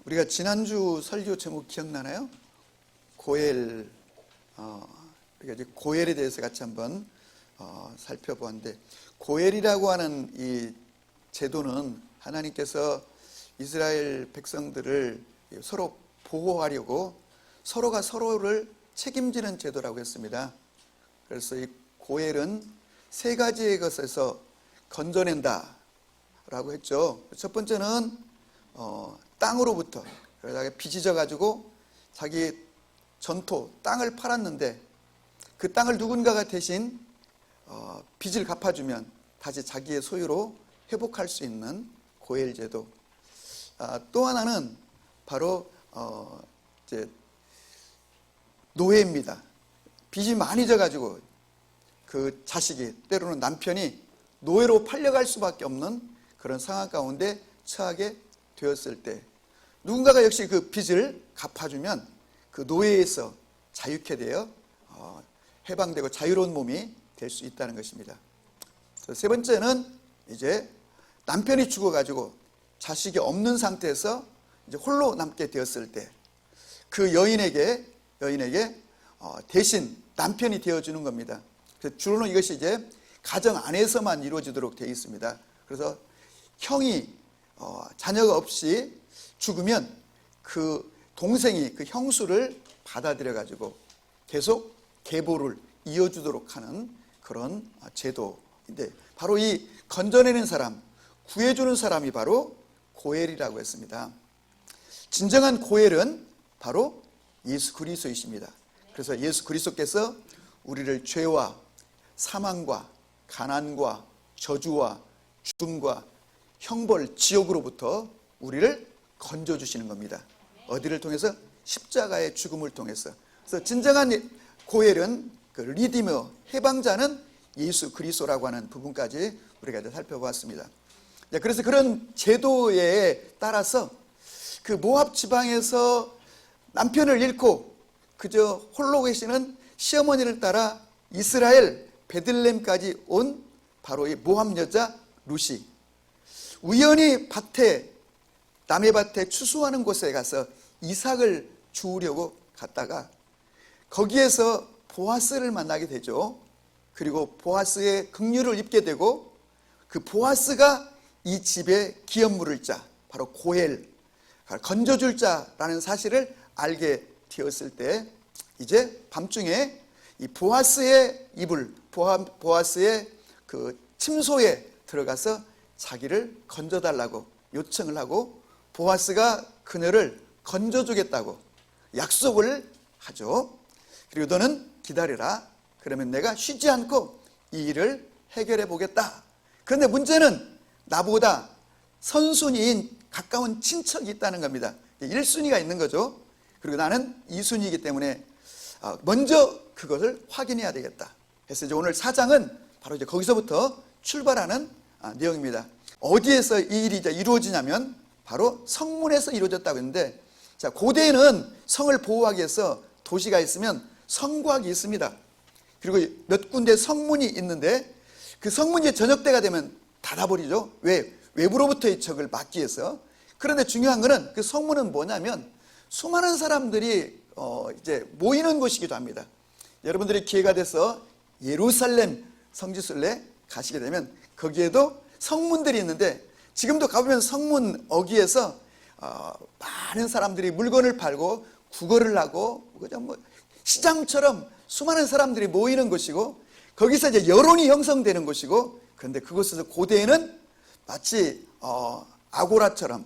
우리가 지난주 설교 제목 기억나나요? 고엘, 우리가 이제 고엘에 대해서 같이 한번 살펴보았는데, 고엘이라고 하는 이 제도는 하나님께서 이스라엘 백성들을 서로 보호하려고 서로가 서로를 책임지는 제도라고 했습니다. 그래서 이 고엘은 세 가지의 것에서 건져낸다 라고 했죠. 첫 번째는 땅으로부터, 그러다가 빚이 져가지고 자기 전토 땅을 팔았는데 그 땅을 누군가가 대신 빚을 갚아주면 다시 자기의 소유로 회복할 수 있는 고엘 제도. 또 하나는 바로 이제 노예입니다. 빚이 많이 져가지고 그 자식이, 때로는 남편이 노예로 팔려갈 수밖에 없는 그런 상황 가운데 처하게 되었을 때 누군가가 역시 그 빚을 갚아주면 그 노예에서 자유케 되어 해방되고 자유로운 몸이 될 수 있다는 것입니다. 세 번째는 이제 남편이 죽어가지고 자식이 없는 상태에서 이제 홀로 남게 되었을 때 그 여인에게 대신 남편이 되어주는 겁니다. 주로는 이것이 이제 가정 안에서만 이루어지도록 되어 있습니다. 그래서 형이 자녀가 없이 죽으면 그 동생이 그 형수를 받아들여 가지고 계속 계보를 이어주도록 하는 그런 제도인데, 바로 이 건져내는 사람, 구해주는 사람이 바로 고엘이라고 했습니다. 진정한 고엘은 바로 예수 그리스도이십니다. 그래서 예수 그리스도께서 우리를 죄와 사망과 가난과 저주와 죽음과 형벌, 지옥으로부터 우리를 건져주시는 겁니다. 어디를 통해서? 십자가의 죽음을 통해서. 그래서 진정한 고엘은 그 리디머, 해방자는 예수 그리스도라고 하는 부분까지 우리가 이제 살펴보았습니다. 그래서 그런 제도에 따라서 그 모압 지방에서 남편을 잃고 그저 홀로 계시는 시어머니를 따라 이스라엘 베들레헴까지 온 바로 이 모압 여자 루시, 우연히 남의 밭에 추수하는 곳에 가서 이삭을 주우려고 갔다가 거기에서 보아스를 만나게 되죠. 그리고 보아스의 긍휼을 입게 되고 그 보아스가 이 집에 기업 물을 자, 바로 고엘, 건져줄 자라는 사실을 알게 되었을 때 이제 밤중에 이 보아스의 이불, 보아스의 그 침소에 들어가서 자기를 건져달라고 요청을 하고 보아스가 그녀를 건져주겠다고 약속을 하죠. 그리고 너는 기다려라. 그러면 내가 쉬지 않고 이 일을 해결해 보겠다. 그런데 문제는 나보다 선순위인 가까운 친척이 있다는 겁니다. 1순위가 있는 거죠. 그리고 나는 2순위이기 때문에 먼저 그것을 확인해야 되겠다. 그래서 이제 오늘 4장은 바로 이제 거기서부터 출발하는 내용입니다. 어디에서 이 일이 이제 이루어지냐면 바로 성문에서 이루어졌다고 했는데, 자, 고대에는 성을 보호하기 위해서 도시가 있으면 성곽이 있습니다. 그리고 몇 군데 성문이 있는데 그 성문이 저녁 때가 되면 닫아버리죠. 왜? 외부로부터의 적을 막기 위해서. 그런데 중요한 거는 그 성문은 뭐냐면 수많은 사람들이 이제 모이는 곳이기도 합니다. 여러분들이 기회가 돼서 예루살렘 성지순례 가시게 되면 거기에도 성문들이 있는데, 지금도 가보면 성문 어귀에서 많은 사람들이 물건을 팔고 구걸을 하고 그냥 뭐 시장처럼 수많은 사람들이 모이는 곳이고, 거기서 이제 여론이 형성되는 곳이고, 그런데 그곳에서 고대에는 마치 아고라처럼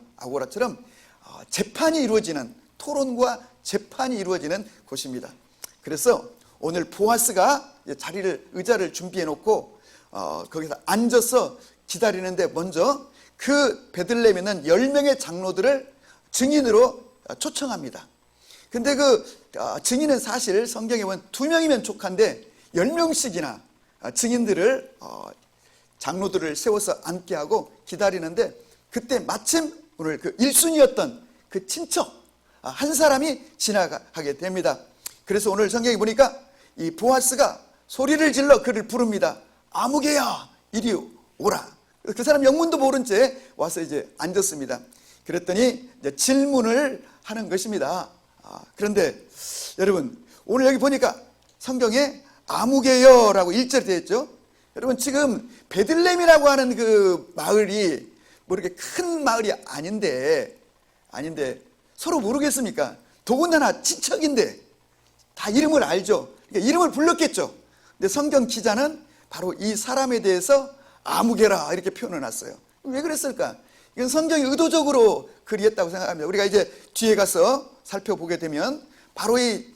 재판이 이루어지는, 토론과 재판이 이루어지는 곳입니다. 그래서 오늘 보아스가 의자를 준비해 놓고 거기서 앉아서 기다리는데, 먼저 그 베들레헴에 있는 10명의 장로들을 증인으로 초청합니다. 근데 그 증인은 사실 성경에 보면 2명이면 족한데 10명씩이나 증인들을 장로들을 세워서 앉게 하고 기다리는데, 그때 마침 오늘 그 1순위였던 그 친척 한 사람이 지나가게 됩니다. 그래서 오늘 성경에 보니까 이 보아스가 소리를 질러 그를 부릅니다. 아무개야 이리 오라. 그 사람 영문도 모른 채 와서 이제 앉았습니다. 그랬더니 이제 질문을 하는 것입니다. 그런데 여러분, 오늘 여기 보니까 성경에 아무개여라고 1절에 되어 있죠. 여러분, 지금 베들레헴이라고 하는 그 마을이 뭐 이렇게 큰 마을이 아닌데 서로 모르겠습니까? 더군다나 친척인데 다 이름을 알죠. 그러니까 이름을 불렀겠죠. 근데 성경 기자는 바로 이 사람에 대해서 아무개라 이렇게 표현을 놨어요. 왜 그랬을까? 이건 성경이 의도적으로 그리했다고 생각합니다. 우리가 이제 뒤에 가서 살펴보게 되면 바로 이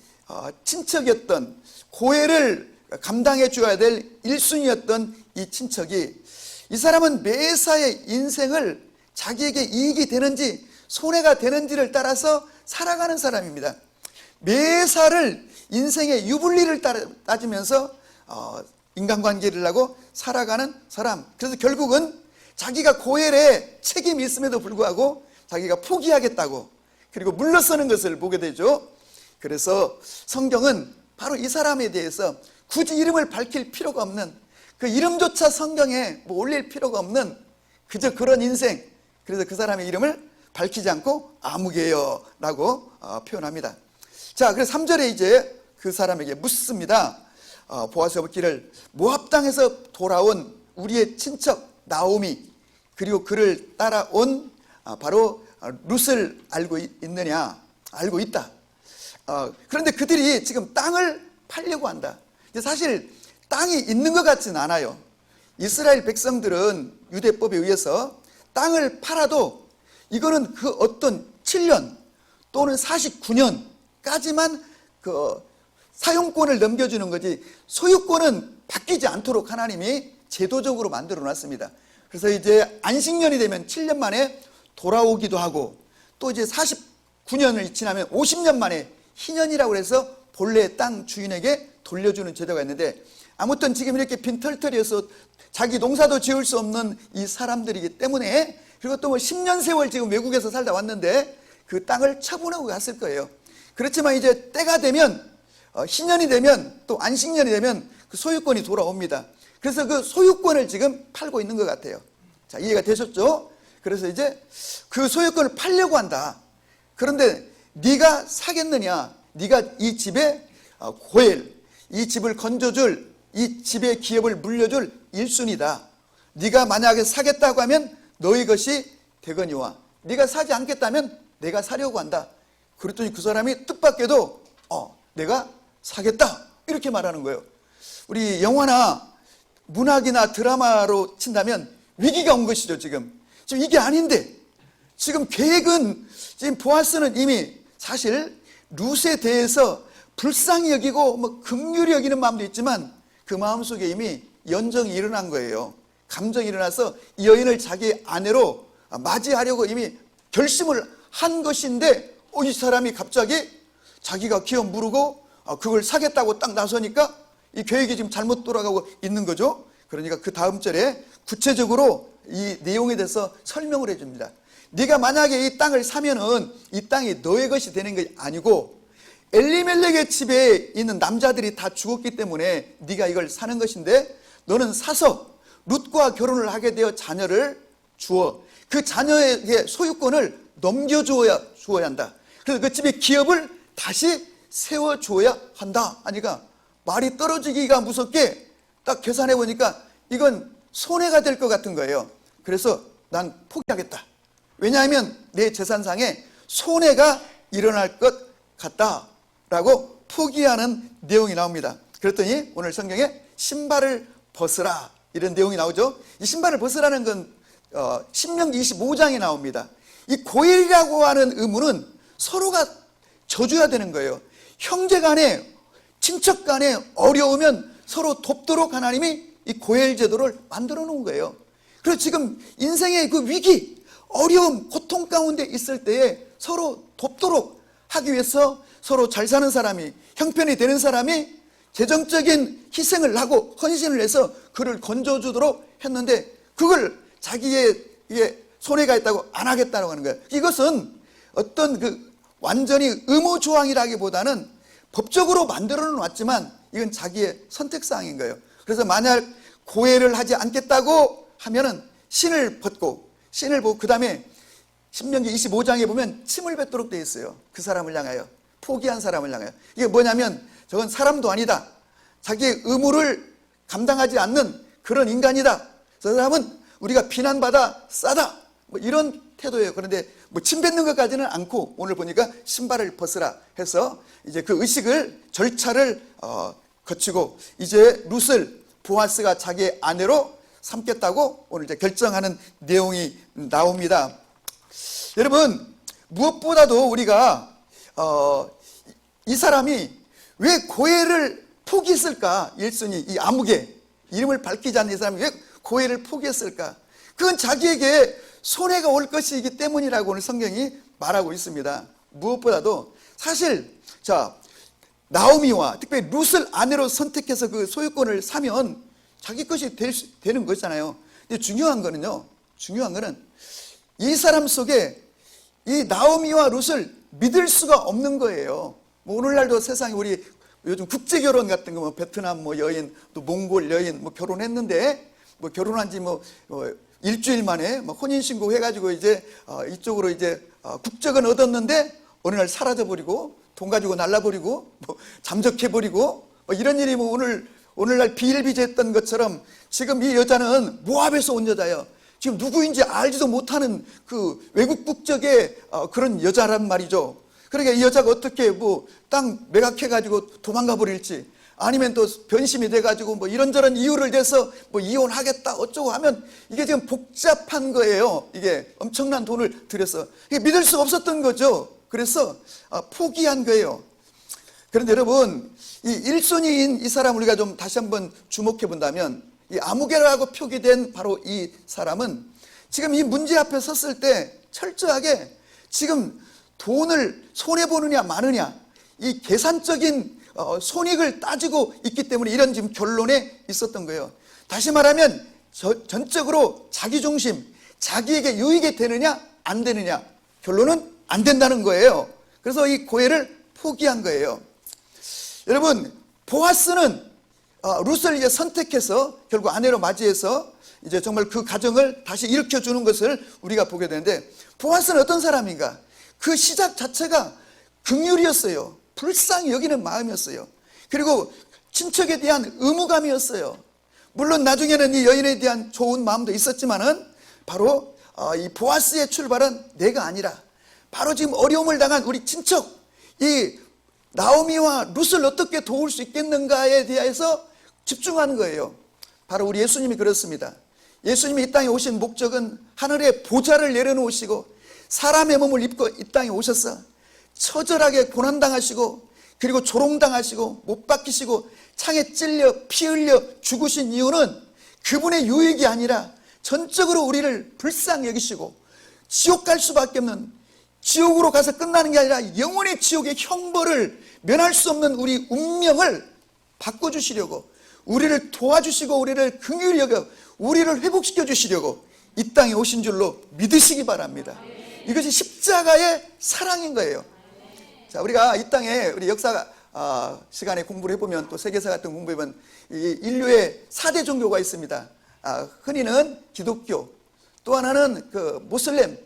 친척이었던 고해를 감당해 줘야 될 1순위였던 이 친척이, 이 사람은 매사의 인생을 자기에게 이익이 되는지 손해가 되는지를 따라서 살아가는 사람입니다. 매사를 인생의 유불리를 따지면서 인간관계를 하고 살아가는 사람. 그래서 결국은 자기가 고엘에 책임이 있음에도 불구하고 자기가 포기하겠다고 그리고 물러서는 것을 보게 되죠. 그래서 성경은 바로 이 사람에 대해서 굳이 이름을 밝힐 필요가 없는, 그 이름조차 성경에 뭐 올릴 필요가 없는 그저 그런 인생, 그래서 그 사람의 이름을 밝히지 않고 아무개여라고 표현합니다. 자, 그래서 3절에 이제 그 사람에게 묻습니다. 보아스가 묻기를 모압 땅에서 돌아온 우리의 친척 나오미, 그리고 그를 따라온 바로 룻을 알고 있느냐? 알고 있다. 그런데 그들이 지금 땅을 팔려고 한다. 사실 땅이 있는 것 같지는 않아요. 이스라엘 백성들은 유대법에 의해서 땅을 팔아도 이거는 그 어떤 7년 또는 49년까지만 그 사용권을 넘겨주는 거지 소유권은 바뀌지 않도록 하나님이 제도적으로 만들어 놨습니다. 그래서 이제 안식년이 되면 7년 만에 돌아오기도 하고, 또 이제 49년을 지나면 50년 만에 희년이라고 해서 본래 땅 주인에게 돌려주는 제도가 있는데, 아무튼 지금 이렇게 빈털터리여서 자기 농사도 지을 수 없는 이 사람들이기 때문에, 그리고 또 뭐 10년 세월 지금 외국에서 살다 왔는데 그 땅을 처분하고 갔을 거예요. 그렇지만 이제 때가 되면 희년이 되면 또 안식년이 되면 그 소유권이 돌아옵니다. 그래서 그 소유권을 지금 팔고 있는 것 같아요. 자, 이해가 되셨죠? 그래서 이제 그 소유권을 팔려고 한다. 그런데 네가 사겠느냐? 네가 이 집에 고엘, 이 집을 건져줄, 이 집의 기업을 물려줄 1순위다. 네가 만약에 사겠다고 하면 너희 것이 되거니와, 네가 사지 않겠다면 내가 사려고 한다. 그랬더니 그 사람이 뜻밖에도 내가 사겠다 이렇게 말하는 거예요. 우리 영화나 문학이나 드라마로 친다면 위기가 온 것이죠. 지금 이게 아닌데, 지금 계획은, 지금 보아스는 이미 사실 룻에 대해서 불쌍히 여기고 뭐 긍휼히 여기는 마음도 있지만 그 마음속에 이미 연정이 일어난 거예요. 감정이 일어나서 이 여인을 자기 아내로 맞이하려고 이미 결심을 한 것인데, 이 사람이 갑자기 자기가 기어 무르고 그걸 사겠다고 딱 나서니까 이 계획이 지금 잘못 돌아가고 있는 거죠. 그러니까 그 다음 절에 구체적으로 이 내용에 대해서 설명을 해줍니다. 네가 만약에 이 땅을 사면은 이 땅이 너의 것이 되는 것이 아니고 엘리멜렉의 집에 있는 남자들이 다 죽었기 때문에 네가 이걸 사는 것인데, 너는 사서 룻과 결혼을 하게 되어 자녀를 주어 그 자녀에게 소유권을 넘겨주어야 한다. 그래서 그 집의 기업을 다시 세워줘야 한다 하니까 말이 떨어지기가 무섭게 딱 계산해 보니까 이건 손해가 될 것 같은 거예요. 그래서 난 포기하겠다. 왜냐하면 내 재산상에 손해가 일어날 것 같다라고 포기하는 내용이 나옵니다. 그랬더니 오늘 성경에 신발을 벗으라 이런 내용이 나오죠. 이 신발을 벗으라는 건 신명기 25장에 나옵니다. 이 고엘이라고 하는 의무는 서로가 져줘야 되는 거예요. 형제 간에, 친척 간에 어려우면 서로 돕도록 하나님이 이 고엘 제도를 만들어 놓은 거예요. 그래서 지금 인생의 그 위기, 어려움, 고통 가운데 있을 때에 서로 돕도록 하기 위해서 서로 잘 사는 사람이, 형편이 되는 사람이 재정적인 희생을 하고 헌신을 해서 그를 건져주도록 했는데, 그걸 자기의 손해가 있다고 안 하겠다고 하는 거예요. 이것은 어떤 그 완전히 의무조항이라기보다는 법적으로 만들어 놨지만 이건 자기의 선택사항인 거예요. 그래서 만약 고해를 하지 않겠다고 하면은 신을 벗고 그 다음에 신명기 25장에 보면 침을 뱉도록 되어 있어요. 그 사람을 향하여, 포기한 사람을 향하여. 이게 뭐냐면 저건 사람도 아니다, 자기의 의무를 감당하지 않는 그런 인간이다, 저 사람은 우리가 비난받아 싸다, 뭐 이런 태도예요. 그런데 뭐 침 뱉는 것까지는 않고 오늘 보니까 신발을 벗으라 해서 이제 그 의식을, 절차를 거치고 이제 룻을 보아스가 자기의 아내로 삼겠다고 오늘 이제 결정하는 내용이 나옵니다. 여러분, 무엇보다도 우리가 이 사람이 왜 고해를 포기했을까? 일순위, 이 아무개, 이름을 밝히지 않는 이 사람이 왜 고해를 포기했을까? 그건 자기에게 손해가 올 것이기 때문이라고 오늘 성경이 말하고 있습니다. 무엇보다도 사실 나오미와 특별히 룻을 아내로 선택해서 그 소유권을 사면 자기 것이 되는 것이잖아요. 근데 중요한 거는 이 사람 속에 이 나오미와 룻을 믿을 수가 없는 거예요. 뭐 오늘날도 세상에 우리 요즘 국제 결혼 같은 거, 뭐 베트남 뭐 여인, 또 몽골 여인 뭐 결혼했는데 뭐 결혼한 지 뭐 일주일 만에 뭐 혼인신고 해가지고 이제 이쪽으로 이제 국적은 얻었는데 어느 날 사라져버리고 돈 가지고 날라버리고 뭐 잠적해버리고 뭐 이런 일이 뭐 오늘날 비일비재했던 것처럼 지금 이 여자는 모압에서 온 여자예요. 지금 누구인지 알지도 못하는 그 외국 국적의 그런 여자란 말이죠. 그러니까 이 여자가 어떻게 뭐 땅 매각해가지고 도망가 버릴지, 아니면 또 변심이 돼가지고 뭐 이런저런 이유를 대서 뭐 이혼하겠다 어쩌고 하면 이게 지금 복잡한 거예요. 이게 엄청난 돈을 들여서 이게 믿을 수 없었던 거죠. 그래서 포기한 거예요. 그런데 여러분, 이 1순위인 이 사람 우리가 좀 다시 한번 주목해 본다면, 이 아무개라고 표기된 바로 이 사람은 지금 이 문제 앞에 섰을 때 철저하게 지금 돈을 손해보느냐 마느냐, 이 계산적인 손익을 따지고 있기 때문에 이런 지금 결론에 있었던 거예요. 다시 말하면 전적으로 자기중심, 자기에게 유익이 되느냐 안 되느냐, 결론은 안 된다는 거예요. 그래서 이 고해를 포기한 거예요. 여러분, 보아스는 룻을 이제 선택해서 결국 아내로 맞이해서 이제 정말 그 가정을 다시 일으켜주는 것을 우리가 보게 되는데, 보아스는 어떤 사람인가? 그 시작 자체가 긍휼이었어요. 불쌍히 여기는 마음이었어요. 그리고 친척에 대한 의무감이었어요. 물론 나중에는 이 여인에 대한 좋은 마음도 있었지만은 바로 이 보아스의 출발은 내가 아니라 바로 지금 어려움을 당한 우리 친척, 이 나오미와 룻을 어떻게 도울 수 있겠는가에 대해서 집중하는 거예요. 바로 우리 예수님이 그렇습니다. 예수님이 이 땅에 오신 목적은 하늘에 보좌를 내려놓으시고 사람의 몸을 입고 이 땅에 오셔서 처절하게 고난당하시고 그리고 조롱당하시고 못 박히시고 창에 찔려 피 흘려 죽으신 이유는 그분의 유익이 아니라 전적으로 우리를 불쌍히 여기시고 지옥 갈 수밖에 없는, 지옥으로 가서 끝나는 게 아니라 영원의 지옥의 형벌을 면할 수 없는 우리 운명을 바꿔주시려고, 우리를 도와주시고 우리를 긍휼히 여겨 우리를 회복시켜 주시려고 이 땅에 오신 줄로 믿으시기 바랍니다. 이것이 십자가의 사랑인 거예요. 자, 우리가 이 땅에 우리 역사 시간에 공부를 해보면, 또 세계사 같은 공부해보면 이 인류의 4대 종교가 있습니다. 흔히는 기독교, 또 하나는 그 모슬렘,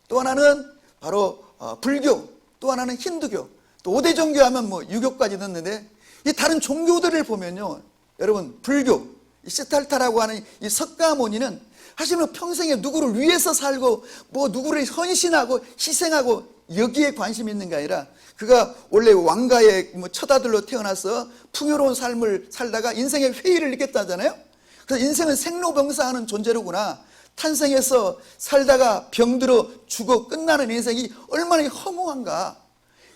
또 하나는 바로 불교, 또 하나는 힌두교, 또 5대 종교 하면 뭐 유교까지 넣는데, 이 다른 종교들을 보면요, 여러분, 불교, 이 시탈타라고 하는 이 석가모니는 사실 평생에 누구를 위해서 살고 뭐 누구를 헌신하고 희생하고 여기에 관심이 있는 게 아니라, 그가 원래 왕가의 뭐 처자들로 태어나서 풍요로운 삶을 살다가 인생의 회의를 느꼈다잖아요. 그래서 인생은 생로병사하는 존재로구나, 탄생해서 살다가 병들어 죽어 끝나는 인생이 얼마나 허무한가,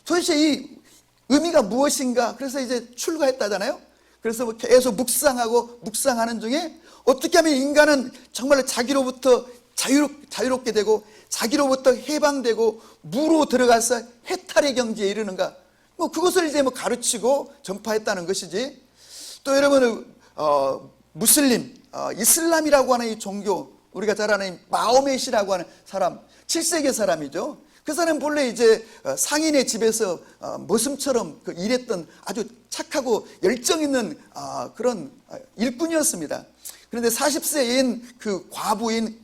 도대체 이 의미가 무엇인가. 그래서 이제 출가했다잖아요. 그래서 계속 묵상하는 중에 어떻게 하면 인간은 정말 자기로부터 자유롭게 되고 자기로부터 해방되고 무로 들어가서 해탈의 경지에 이르는가, 뭐 그것을 이제 뭐 가르치고 전파했다는 것이지. 또 여러분, 무슬림, 이슬람이라고 하는 이 종교, 우리가 잘 아는 마호메시라고 하는 사람, 7세기 사람이죠. 그 사람 본래 이제 상인의 집에서 머슴처럼 일했던 아주 착하고 열정 있는 그런 일꾼이었습니다. 그런데 40세인 그 과부인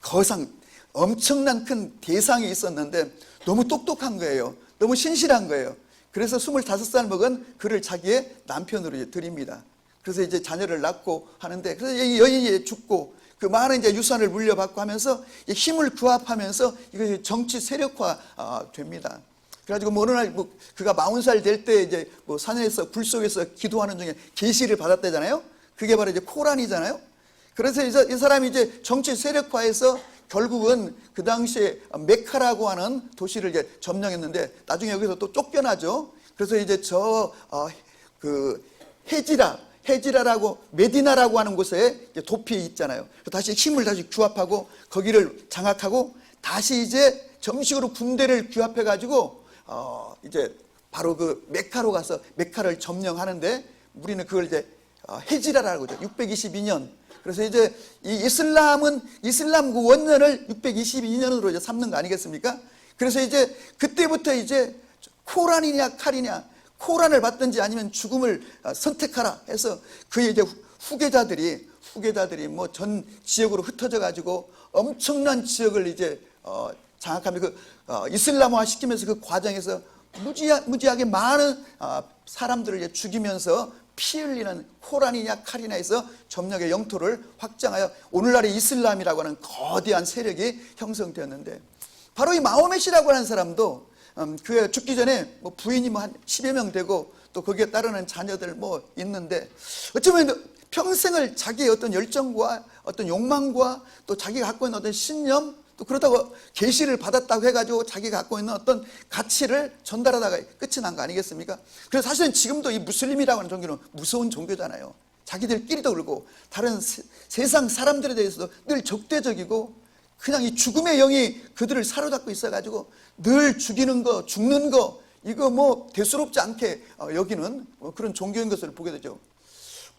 거상, 엄청난 큰 대상이 있었는데 너무 똑똑한 거예요. 너무 신실한 거예요. 그래서 25살 먹은 그를 자기의 남편으로 드립니다. 그래서 이제 자녀를 낳고 하는데, 그래서 이 여인이 죽고 그 많은 이제 유산을 물려받고 하면서 힘을 구합하면서 이것이 정치 세력화 됩니다. 그래가지고 뭐 어느 날 그가 40살 될 때 이제 뭐 산에서 굴 속에서 기도하는 중에 계시를 받았다잖아요. 그게 바로 이제 코란이잖아요. 그래서 이 사람이 이제 정치 세력화해서 결국은 그 당시에 메카라고 하는 도시를 이제 점령했는데 나중에 여기서 또 쫓겨나죠. 그래서 이제 그 헤지라라고 메디나라고 하는 곳에 도피 있잖아요. 다시 힘을 다시 규합하고 거기를 장악하고 다시 이제 정식으로 군대를 규합해 가지고 이제 바로 그 메카로 가서 메카를 점령하는데 우리는 그걸 이제 헤지라라고 하죠. 622년. 그래서 이제 이 이슬람 그 원년을 622년으로 이제 삼는 거 아니겠습니까? 그래서 이제 그때부터 이제 코란이냐 칼이냐, 코란을 받든지 아니면 죽음을 선택하라 해서 그의 이제 후계자들이 뭐 전 지역으로 흩어져 가지고 엄청난 지역을 이제 장악하며 그 이슬람화 시키면서 그 과정에서 무지하게 많은 사람들을 이제 죽이면서 피 흘리는 코란이냐 칼이냐 해서 점령의 영토를 확장하여 오늘날의 이슬람이라고 하는 거대한 세력이 형성되었는데, 바로 이 마호멧이라고 하는 사람도 그가 죽기 전에 뭐 부인이 뭐 한 10여 명 되고 또 거기에 따르는 자녀들 뭐 있는데, 어쩌면 평생을 자기의 어떤 열정과 어떤 욕망과 또 자기가 갖고 있는 어떤 신념, 또 그렇다고 계시를 받았다고 해가지고 자기가 갖고 있는 어떤 가치를 전달하다가 끝이 난 거 아니겠습니까? 그래서 사실은 지금도 이 무슬림이라고 하는 종교는 무서운 종교잖아요. 자기들끼리도 그러고 다른 세상 사람들에 대해서도 늘 적대적이고 그냥 이 죽음의 영이 그들을 사로잡고 있어가지고 늘 죽이는 거, 죽는 거, 이거 뭐 대수롭지 않게 여기는 그런 종교인 것을 보게 되죠.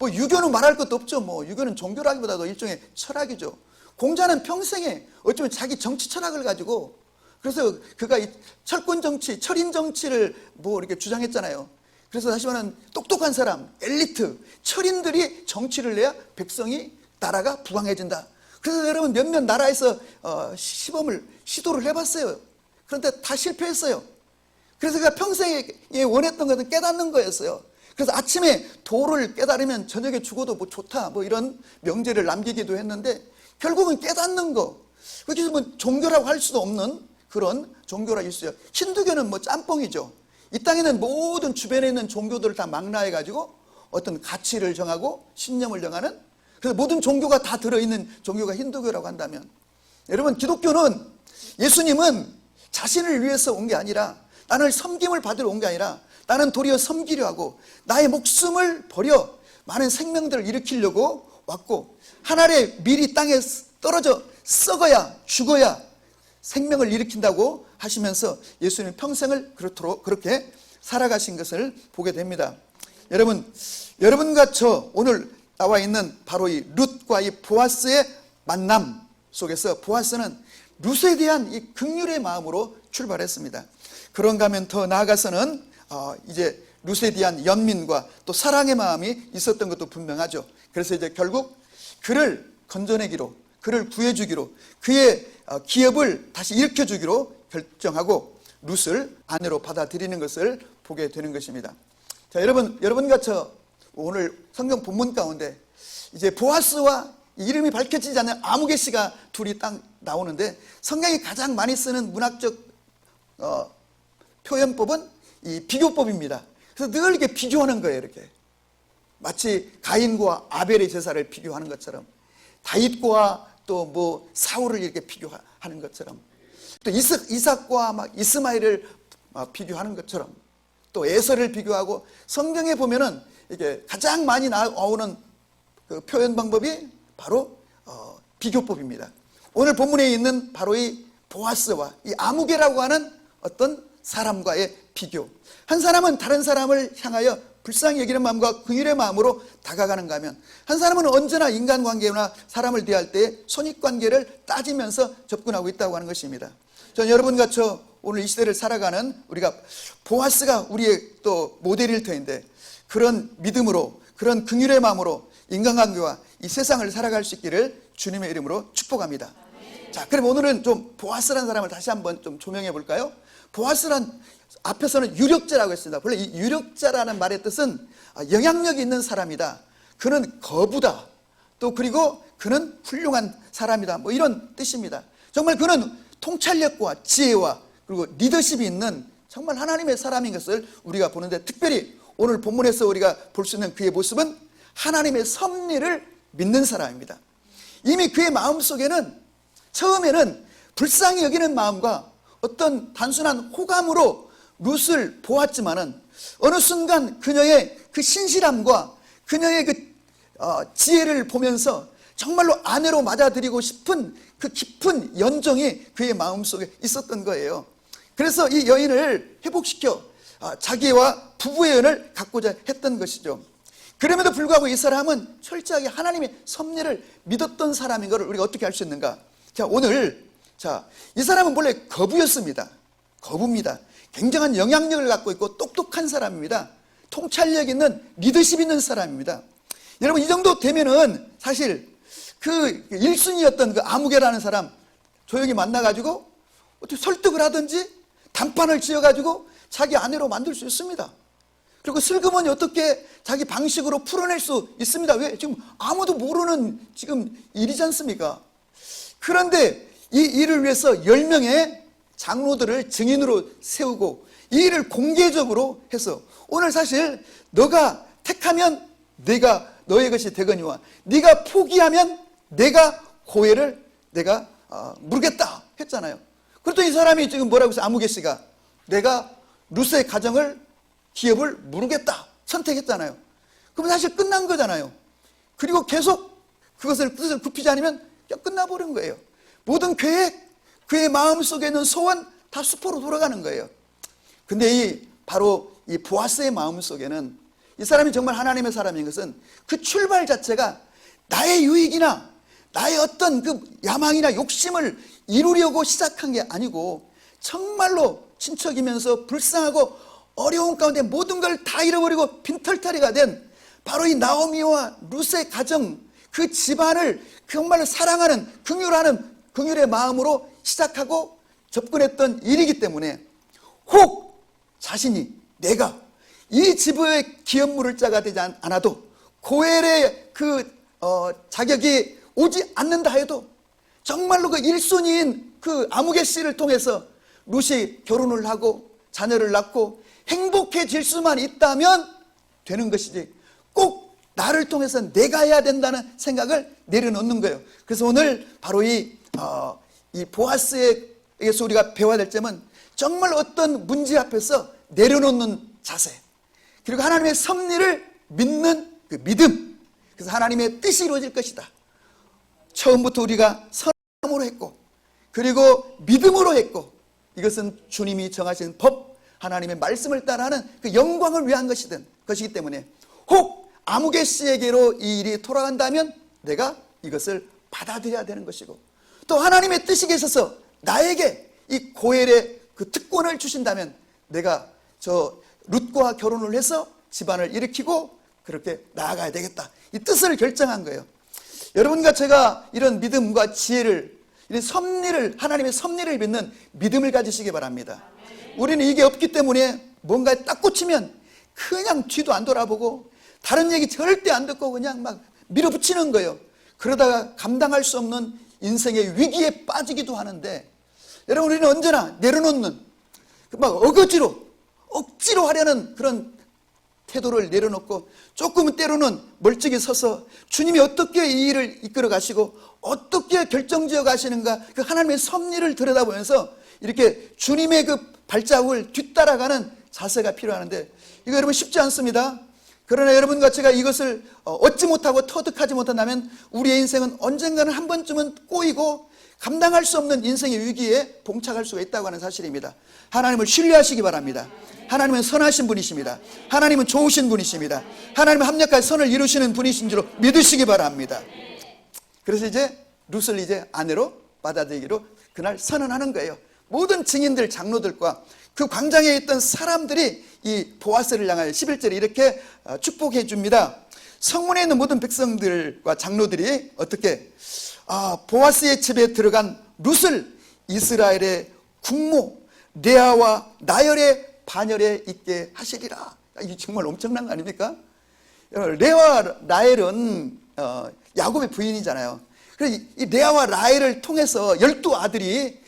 뭐 유교는 말할 것도 없죠. 뭐 유교는 종교라기보다도 일종의 철학이죠. 공자는 평생에 어쩌면 자기 정치 철학을 가지고, 그래서 그가 이 철권 정치, 철인 정치를 뭐 이렇게 주장했잖아요. 그래서 다시 말하면 똑똑한 사람, 엘리트, 철인들이 정치를 내야 백성이, 나라가 부강해진다. 그래서 여러분 몇몇 나라에서 시도를 해봤어요. 그런데 다 실패했어요. 그래서 그가 평생에 원했던 것은 깨닫는 거였어요. 그래서 아침에 도를 깨달으면 저녁에 죽어도 뭐 좋다, 뭐 이런 명제를 남기기도 했는데 결국은 깨닫는 거. 그래서 뭐 종교라고 할 수도 없는 그런 종교라 있어요. 힌두교는 뭐 짬뽕이죠. 이 땅에는 모든 주변에 있는 종교들을 다 망라해가지고 어떤 가치를 정하고 신념을 정하는, 그래서 모든 종교가 다 들어있는 종교가 힌두교라고 한다면, 여러분 기독교는, 예수님은 자신을 위해서 온 게 아니라, 나는 섬김을 받으러 온 게 아니라 나는 도리어 섬기려 하고 나의 목숨을 버려 많은 생명들을 일으키려고 왔고, 한 알의 밀이 땅에 떨어져 썩어야 죽어야 생명을 일으킨다고 하시면서 예수님 평생을 그렇게 살아가신 것을 보게 됩니다. 여러분과 저 오늘 나와 있는 바로 이 룻과 이 보아스의 만남 속에서 보아스는 룻에 대한 이 긍휼의 마음으로 출발했습니다. 그런가 하면 더 나아가서는 이제 룻에 대한 연민과 또 사랑의 마음이 있었던 것도 분명하죠. 그래서 이제 결국 그를 건져내기로, 그를 구해주기로, 그의 기업을 다시 일으켜주기로 결정하고 룻을 아내로 받아들이는 것을 보게 되는 것입니다. 자, 여러분과 저 오늘 성경 본문 가운데 이제 보아스와 이름이 밝혀지지 않는 아무개 씨가 둘이 딱 나오는데, 성경이 가장 많이 쓰는 문학적 표현법은 이 비교법입니다. 그래서 늘 이렇게 비교하는 거예요. 이렇게 마치 가인과 아벨의 제사를 비교하는 것처럼, 다윗과 또 뭐 사울을 이렇게 비교하는 것처럼, 또 이삭과 막 이스마엘을 비교하는 것처럼, 또 에서를 비교하고, 성경에 보면은 이게 가장 많이 나오는 그 표현 방법이 바로 비교법입니다. 오늘 본문에 있는 바로 이 보아스와 이 아무개라고 하는 어떤 사람과의 비교. 한 사람은 다른 사람을 향하여 불쌍히 여기는 마음과 긍휼의 마음으로 다가가는가 하면, 한 사람은 언제나 인간관계나 사람을 대할 때 선입관계를 따지면서 접근하고 있다고 하는 것입니다. 전 여러분과 저 오늘 이 시대를 살아가는 우리가 보아스가 우리의 또 모델일 터인데, 그런 믿음으로, 그런 긍휼의 마음으로 인간관계와 이 세상을 살아갈 수 있기를 주님의 이름으로 축복합니다. 자, 자, 그럼 오늘은 좀 보아스라는 사람을 다시 한번 좀 조명해 볼까요? 보아스란 앞에서는 유력자라고 했습니다. 원래 이 유력자라는 말의 뜻은 영향력이 있는 사람이다. 그는 거부다. 또 그리고 그는 훌륭한 사람이다. 뭐 이런 뜻입니다. 정말 그는 통찰력과 지혜와 그리고 리더십이 있는 정말 하나님의 사람인 것을 우리가 보는데, 특별히 오늘 본문에서 우리가 볼 수 있는 그의 모습은 하나님의 섭리를 믿는 사람입니다. 이미 그의 마음속에는 처음에는 불쌍히 여기는 마음과 어떤 단순한 호감으로 룻을 보았지만은 어느 순간 그녀의 그 신실함과 그녀의 그 지혜를 보면서 정말로 아내로 맞아들이고 싶은 그 깊은 연정이 그의 마음속에 있었던 거예요. 그래서 이 여인을 회복시켜 자기와 부부의 연을 갖고자 했던 것이죠. 그럼에도 불구하고 이 사람은 철저하게 하나님의 섭리를 믿었던 사람인 것을 우리가 어떻게 알 수 있는가? 자, 오늘 이 사람은 원래 거부였습니다. 거부입니다. 굉장한 영향력을 갖고 있고 똑똑한 사람입니다. 통찰력 있는 리더십 있는 사람입니다. 여러분, 이 정도 되면은 사실 그 1순위였던 그 아무개라는 사람 조용히 만나가지고 어떻게 설득을 하든지 단판을 지어가지고 자기 아내로 만들 수 있습니다. 그리고 슬그머니 어떻게 자기 방식으로 풀어낼 수 있습니다. 왜? 지금 아무도 모르는 지금 일이지 않습니까? 그런데 이 일을 위해서 10명의 장로들을 증인으로 세우고 이 일을 공개적으로 해서 오늘 사실 너가 택하면 내가 너의 것이 되거니와 네가 포기하면 내가 고해를 내가 물겠다 했잖아요. 그랬더니 이 사람이 지금 뭐라고 했어요? 아무개 씨가 내가 룻의 가정을 기업을 무르겠다 선택했잖아요. 그럼 사실 끝난 거잖아요. 그리고 계속 그것을 뜻을 굽히지 않으면 끝나버린 거예요. 모든 계획, 그의 마음속에 있는 소원 다 수포로 돌아가는 거예요. 근데 바로 이 보아스의 마음속에는 이 사람이 정말 하나님의 사람인 것은 그 출발 자체가 나의 유익이나 나의 어떤 그 야망이나 욕심을 이루려고 시작한 게 아니고 정말로 친척이면서 불쌍하고 어려운 가운데 모든 걸 다 잃어버리고 빈털터리가 된 바로 이 나오미와 룻의 가정, 그 집안을 정말로 사랑하는 긍휼의 마음으로 시작하고 접근했던 일이기 때문에 혹 자신이 내가 이 집의 기업물을 자가 되지 않아도 고엘의 그 자격이 오지 않는다 해도 정말로 그 1순위인 그 아무개 씨를 통해서 룻이 결혼을 하고 자녀를 낳고 행복해질 수만 있다면 되는 것이지 꼭 나를 통해서 내가 해야 된다는 생각을 내려놓는 거예요. 그래서 오늘 바로 이 보아스에게서 우리가 배워야 될 점은 정말 어떤 문제 앞에서 내려놓는 자세, 그리고 하나님의 섭리를 믿는 그 믿음. 그래서 하나님의 뜻이 이루어질 것이다. 처음부터 우리가 선함으로 했고 그리고 믿음으로 했고 이것은 주님이 정하신 법, 하나님의 말씀을 따라하는 그 영광을 위한 것이기 때문에 혹 아무개 씨에게로 이 일이 돌아간다면 내가 이것을 받아들여야 되는 것이고, 또 하나님의 뜻이 계셔서 나에게 이 고엘의 그 특권을 주신다면 내가 저 룻과 결혼을 해서 집안을 일으키고 그렇게 나아가야 되겠다. 이 뜻을 결정한 거예요. 여러분과 제가 이런 믿음과 지혜를, 이런 섭리를, 하나님의 섭리를 믿는 믿음을 가지시기 바랍니다. 우리는 이게 없기 때문에 뭔가에 딱 꽂히면 그냥 뒤도 안 돌아보고 다른 얘기 절대 안 듣고 그냥 막 밀어붙이는 거예요. 그러다가 감당할 수 없는 인생의 위기에 빠지기도 하는데, 여러분, 우리는 언제나 내려놓는, 막 억지로 하려는 그런 태도를 내려놓고 조금은 때로는 멀찍이 서서 주님이 어떻게 이 일을 이끌어 가시고 어떻게 결정지어 가시는가, 그 하나님의 섭리를 들여다보면서 이렇게 주님의 그 발자국을 뒤따라가는 자세가 필요하는데, 이거 여러분 쉽지 않습니다. 그러나 여러분과 제가 이것을 얻지 못하고 터득하지 못한다면 우리의 인생은 언젠가는 한 번쯤은 꼬이고 감당할 수 없는 인생의 위기에 봉착할 수가 있다고 하는 사실입니다. 하나님을 신뢰하시기 바랍니다. 하나님은 선하신 분이십니다. 하나님은 좋으신 분이십니다. 하나님은 합력하여 선을 이루시는 분이신 줄로 믿으시기 바랍니다. 그래서 이제 룻을 이제 아내로 받아들이기로 그날 선언하는 거예요. 모든 증인들, 장로들과 그 광장에 있던 사람들이 이 보아스를 향하여 11절에 이렇게 축복해 줍니다. 성문에 있는 모든 백성들과 장로들이 어떻게 보아스의 집에 들어간 룻을 이스라엘의 국모 레아와 라헬의 반열에 있게 하시리라. 이게 정말 엄청난 거 아닙니까? 레아와 라헬은 야곱의 부인이잖아요. 그래서 이 레아와 라헬을 통해서 12아들이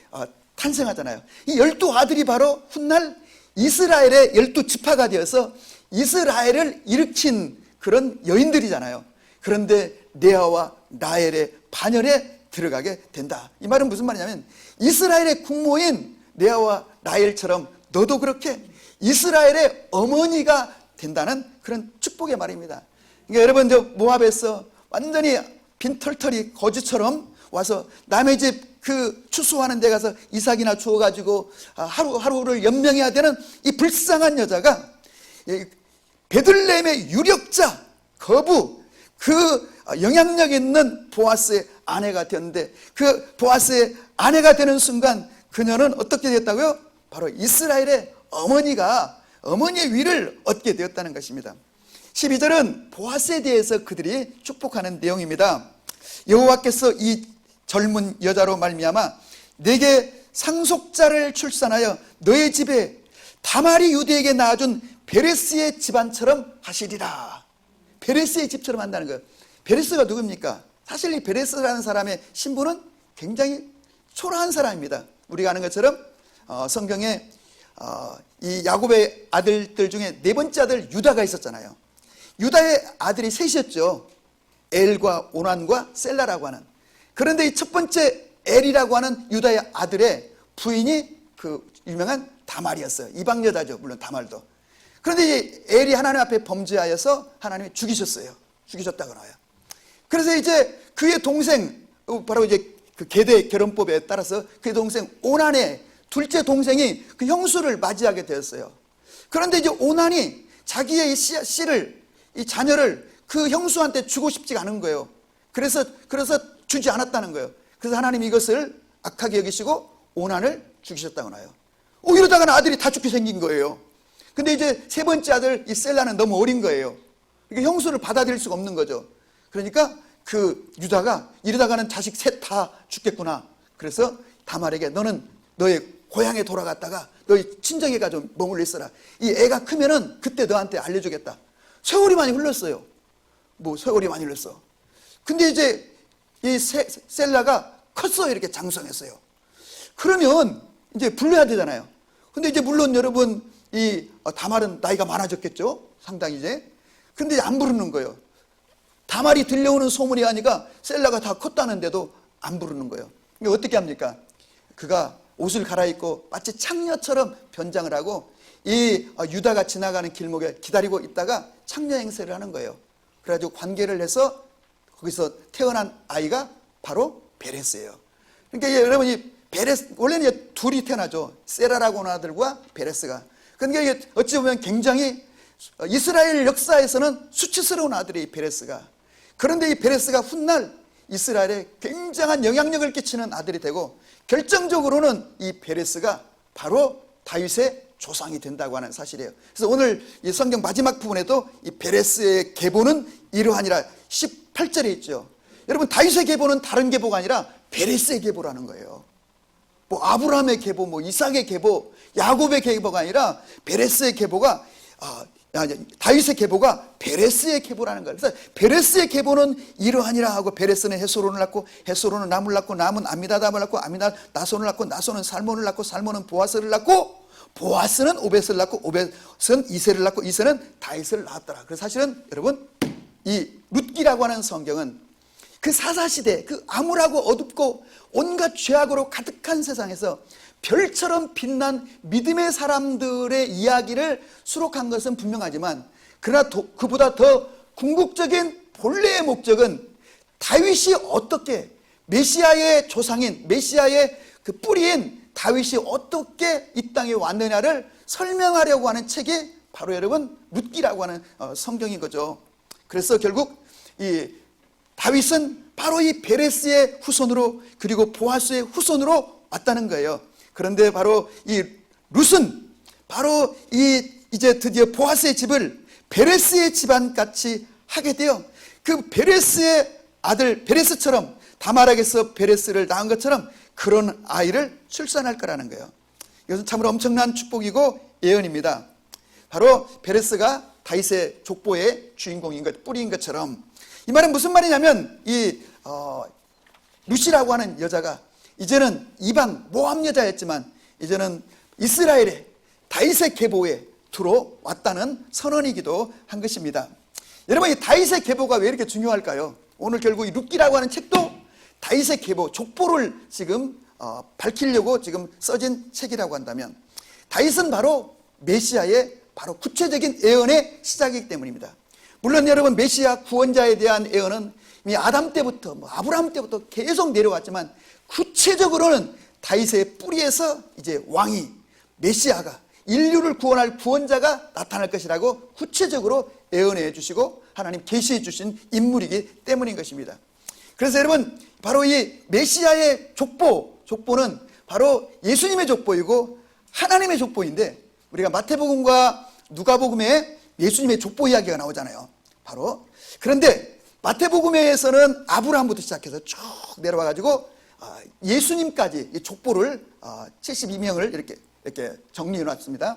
탄생하잖아요. 이 12아들이 바로 훗날 이스라엘의 12지파가 되어서 이스라엘을 일으킨 그런 여인들이잖아요. 그런데 레아와 라헬의 반열에 들어가게 된다. 이 말은 무슨 말이냐면 이스라엘의 국모인 레아와 라헬처럼 너도 그렇게 이스라엘의 어머니가 된다는 그런 축복의 말입니다. 그러니까 여러분, 모압에서 완전히 빈털털이 거지처럼 와서 남의 집 그 추수하는 데 가서 이삭이나 주워가지고 하루를 연명해야 되는 이 불쌍한 여자가 베들레헴의 유력자 거부, 그 영향력 있는 보아스의 아내가 되었는데, 그 보아스의 아내가 되는 순간 그녀는 어떻게 됐다고요? 바로 이스라엘의 어머니의 위를 얻게 되었다는 것입니다. 12절은 보아스에 대해서 그들이 축복하는 내용입니다. 여호와께서 이 젊은 여자로 말미암아 내게 상속자를 출산하여 너의 집에 다말이 유대에게 낳아준 베레스의 집안처럼 하시리라. 베레스의 집처럼 한다는 거예요. 베레스가 누굽니까? 사실 이 베레스라는 사람의 신분은 굉장히 초라한 사람입니다. 우리가 아는 것처럼 성경에 이 야곱의 아들들 중에 네 번째 아들 유다가 있었잖아요. 유다의 아들이 셋이었죠. 엘과 오난과 셀라라고 하는. 그런데 이 첫 번째 엘이라고 하는 유다의 아들의 부인이 그 유명한 다말이었어요. 이방 여자죠, 물론 다말도. 그런데 이제 엘이 하나님 앞에 범죄하여서 하나님이 죽이셨다고 나와요. 그래서 이제 그의 동생, 바로 이제 그 계대 결혼법에 따라서 그의 동생 오난의 둘째 동생이 그 형수를 맞이하게 되었어요. 그런데 이제 오난이 자기의 이 자녀를 그 형수한테 주고 싶지가 않은 거예요. 그래서 주지 않았다는 거예요. 그래서 하나님이 이것을 악하게 여기시고 오난을 죽이셨다고 나요. 이러다가는 아들이 다 죽게 생긴 거예요. 근데 이제 세 번째 아들 이 셀라는 너무 어린 거예요. 이게 형수를 받아들일 수가 없는 거죠. 그러니까 그 유다가 이러다가는 자식 셋 다 죽겠구나. 그래서 다말에게 너는 너의 고향에 돌아갔다가 너희 친정에 가서 머물러 있어라. 이 애가 크면은 그때 너한테 알려주겠다. 세월이 많이 흘렀어요. 세월이 많이 흘렀어. 근데 이제 이 셀라가 컸어요. 이렇게 장성했어요. 그러면 이제 불러야 되잖아요. 근데 이제 물론 여러분 이 다말은 나이가 많아졌겠죠. 상당히 이제. 근데 안 부르는 거예요. 다말이 들려오는 소문이 아니까 셀라가 다 컸다는데도 안 부르는 거예요. 어떻게 합니까? 그가 옷을 갈아입고 마치 창녀처럼 변장을 하고 이 유다가 지나가는 길목에 기다리고 있다가 창녀 행세를 하는 거예요. 그래가지고 관계를 해서 거기서 태어난 아이가 바로 베레스예요. 그러니까 여러분이 베레스, 원래는 이제 둘이 태어나죠. 세라라고 하는 아들과 베레스가. 그러니까 이게 어찌 보면 굉장히 이스라엘 역사에서는 수치스러운 아들이 베레스가. 그런데 이 베레스가 훗날 이스라엘에 굉장한 영향력을 끼치는 아들이 되고 결정적으로는 이 베레스가 바로 다윗의 조상이 된다고 하는 사실이에요. 그래서 오늘 이 성경 마지막 부분에도 이 베레스의 계보는 이러하니라 18절에 있죠. 여러분 다윗의 계보는 다른 계보가 아니라 베레스의 계보라는 거예요. 아브라함의 계보, 이삭의 계보, 야곱의 계보가 아니라 베레스의 계보가 다윗의 계보가 베레스의 계보라는 거예요. 그래서 베레스의 계보는 이러하니라 하고 베레스는 헤스론을 낳고 헤스론은 남을 낳고 남은 아미나답을 낳고 아미나답 나손을 낳고 나손은 살몬을 낳고 살몬은 보아스를 낳고 보아스는 오벳을 낳고 오벳은 이새를 낳고 이새는 다윗을 낳았더라. 그래서 사실은 여러분 이 룻기라고 하는 성경은 그 사사시대 그 암울하고 어둡고 온갖 죄악으로 가득한 세상에서 별처럼 빛난 믿음의 사람들의 이야기를 수록한 것은 분명하지만 그러나 그보다 더 궁극적인 본래의 목적은 다윗이 어떻게 메시아의 조상인 메시아의 그 뿌리인 다윗이 어떻게 이 땅에 왔느냐를 설명하려고 하는 책이 바로 여러분 룻기라고 하는 성경인 거죠. 그래서 결국 이 다윗은 바로 이 베레스의 후손으로 그리고 보아스의 후손으로 왔다는 거예요. 그런데 바로 이 룻은 바로 이제 드디어 보아스의 집을 베레스의 집안같이 하게 되어 그 베레스의 아들 베레스처럼 다말에게서 베레스를 낳은 것처럼 그런 아이를 출산할 거라는 거예요. 이것은 참으로 엄청난 축복이고 예언입니다. 바로 베레스가 다윗의 족보의 주인공인 것, 뿌리인 것처럼, 이 말은 무슨 말이냐면 이 루시라고 하는 여자가 이제는 이방 모함 여자였지만 이제는 이스라엘의 다윗의 계보에 들어왔다는 선언이기도 한 것입니다. 여러분, 이 다윗의 계보가 왜 이렇게 중요할까요? 오늘 결국 이 룻기라고 하는 책도 다윗의 계보, 족보를 지금 밝히려고 지금 써진 책이라고 한다면, 다윗은 바로 메시아의 바로 구체적인 예언의 시작이기 때문입니다. 물론 여러분, 메시아 구원자에 대한 예언은 이미 아담 때부터 아브라함 때부터 계속 내려왔지만, 구체적으로는 다윗의 뿌리에서 이제 왕이, 메시아가, 인류를 구원할 구원자가 나타날 것이라고 구체적으로 예언해 주시고 하나님 계시해 주신 인물이기 때문인 것입니다. 그래서 여러분, 바로 이 메시아의 족보는 바로 예수님의 족보이고 하나님의 족보인데, 우리가 마태복음과 누가복음에 예수님의 족보 이야기가 나오잖아요. 바로 그런데 마태복음에서는 아브라함부터 시작해서 쭉 내려와 가지고 예수님까지 이 족보를 72명을 이렇게 정리해 놨습니다.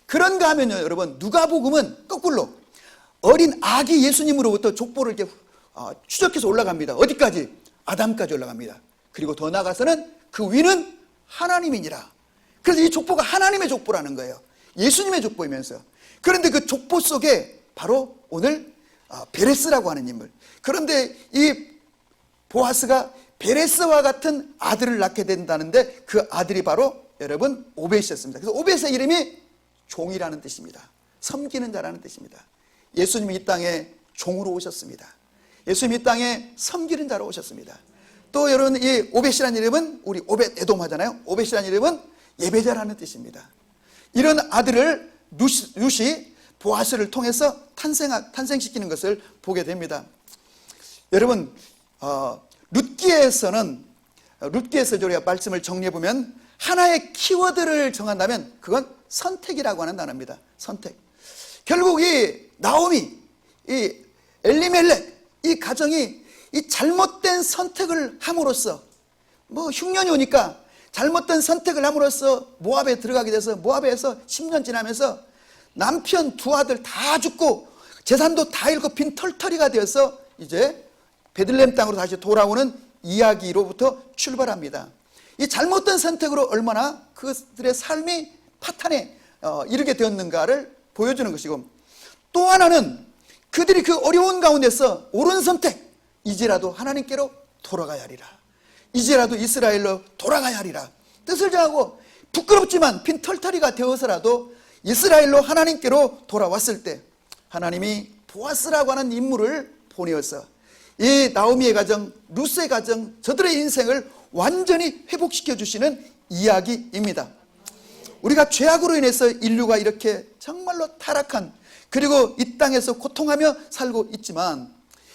그런가 하면요, 여러분, 누가복음은 거꾸로 어린 아기 예수님으로부터 족보를 이렇게 추적해서 올라갑니다. 어디까지? 아담까지 올라갑니다. 그리고 더 나아가서는 그 위는 하나님이니라. 그래서 이 족보가 하나님의 족보라는 거예요. 예수님의 족보이면서. 그런데 그 족보 속에 바로 오늘 베레스라고 하는 인물. 그런데 이 보아스가 베레스와 같은 아들을 낳게 된다는데, 그 아들이 바로 여러분 오벳이었습니다. 그래서 오벳의 이름이 종이라는 뜻입니다. 섬기는 자라는 뜻입니다. 예수님이 이 땅에 종으로 오셨습니다. 예수님이 이 땅에 섬기는 자로 오셨습니다. 또 여러분, 이 오벳이라는 이름은 우리 오벳 에돔 하잖아요. 오벳이라는 이름은 예배자라는 뜻입니다. 이런 아들을 룻이 보아스를 통해서 탄생시키는 것을 보게 됩니다. 여러분, 룻기에서 우리가 말씀을 정리해 보면 하나의 키워드를 정한다면 그건 선택이라고 하는 단어입니다. 선택. 결국 이 나오미, 이 엘리멜렉, 이 가정이 이 잘못된 선택을 함으로써, 흉년이 오니까 잘못된 선택을 함으로써 모압에 들어가게 돼서, 모압에서 10년 지나면서 남편 두 아들 다 죽고 재산도 다 잃고 빈털터리가 되어서 이제 베들레헴 땅으로 다시 돌아오는 이야기로부터 출발합니다. 이 잘못된 선택으로 얼마나 그들의 삶이 파탄에 이르게 되었는가를 보여주는 것이고, 또 하나는 그들이 그 어려운 가운데서 옳은 선택, 이제라도 하나님께로 돌아가야 하리라, 이제라도 이스라엘로 돌아가야 하리라 뜻을 정하고, 부끄럽지만 빈털터리가 되어서라도 이스라엘로 하나님께로 돌아왔을 때 하나님이 보아스라고 하는 인물을 보내어서 이 나오미의 가정, 룻의 가정, 저들의 인생을 완전히 회복시켜 주시는 이야기입니다. 우리가 죄악으로 인해서 인류가 이렇게 정말로 타락한, 그리고 이 땅에서 고통하며 살고 있지만,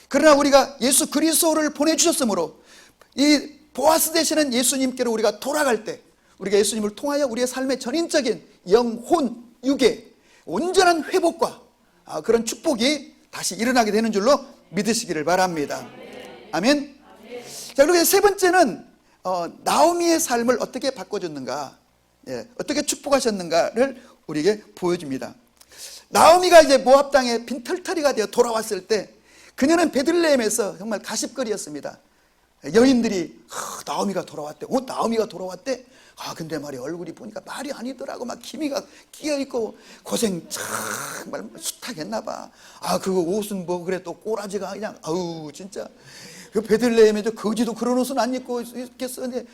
그러나 우리가 예수 그리스도를 보내주셨으므로 이 보아스 되시는 예수님께로 우리가 돌아갈 때, 우리가 예수님을 통하여 우리의 삶의 전인적인 영혼, 육의 온전한 회복과 그런 축복이 다시 일어나게 되는 줄로 믿으시기를 바랍니다. 아멘. 자, 그리고 세 번째는 나오미의 삶을 어떻게 바꿔줬는가, 어떻게 축복하셨는가를 우리에게 보여줍니다. 나오미가 이제 모압 땅에 빈털터리가 되어 돌아왔을 때, 그녀는 베들레헴에서 정말 가십거리였습니다. 여인들이 나오미가 돌아왔대. 나오미가 돌아왔대. 근데 말이야, 얼굴이 보니까 말이 아니더라고. 막 기미가 끼어있고 고생 정말 숱하겠나 봐. 그거 옷은 그래, 또 꼬라지가 그냥 진짜 그 베들레헴에도 거지도 그런 옷은 안 입고 있겠었는데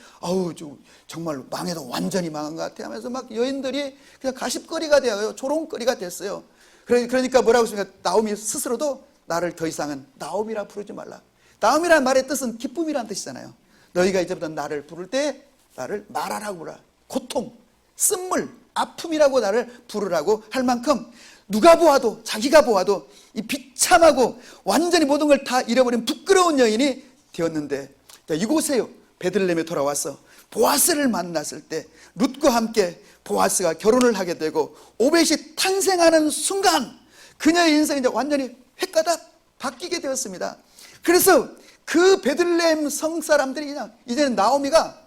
정말 망해도 완전히 망한 것 같아 하면서 막 여인들이 그냥 가십거리가 되어요. 조롱거리가 됐어요. 그러니까 뭐라고 했습니까? 나오미 스스로도 나를 더 이상은 나오미라 부르지 말라. 나오미라는 말의 뜻은 기쁨이라는 뜻이잖아요. 너희가 이제부터 나를 부를 때 나를 마라라고 부르라. 고통, 쓴물, 아픔이라고 나를 부르라고 할 만큼, 누가 보아도, 자기가 보아도 이 비참하고 완전히 모든 걸 다 잃어버린 부끄러운 여인이 되었는데, 이곳에요, 베들레헴에 돌아와서 보아스를 만났을 때 룻과 함께 보아스가 결혼을 하게 되고 오벳이 탄생하는 순간 그녀의 인생이 이제 완전히 획가닥 바뀌게 되었습니다. 그래서 그 베들레헴 성 사람들이 그냥 이제는 나오미가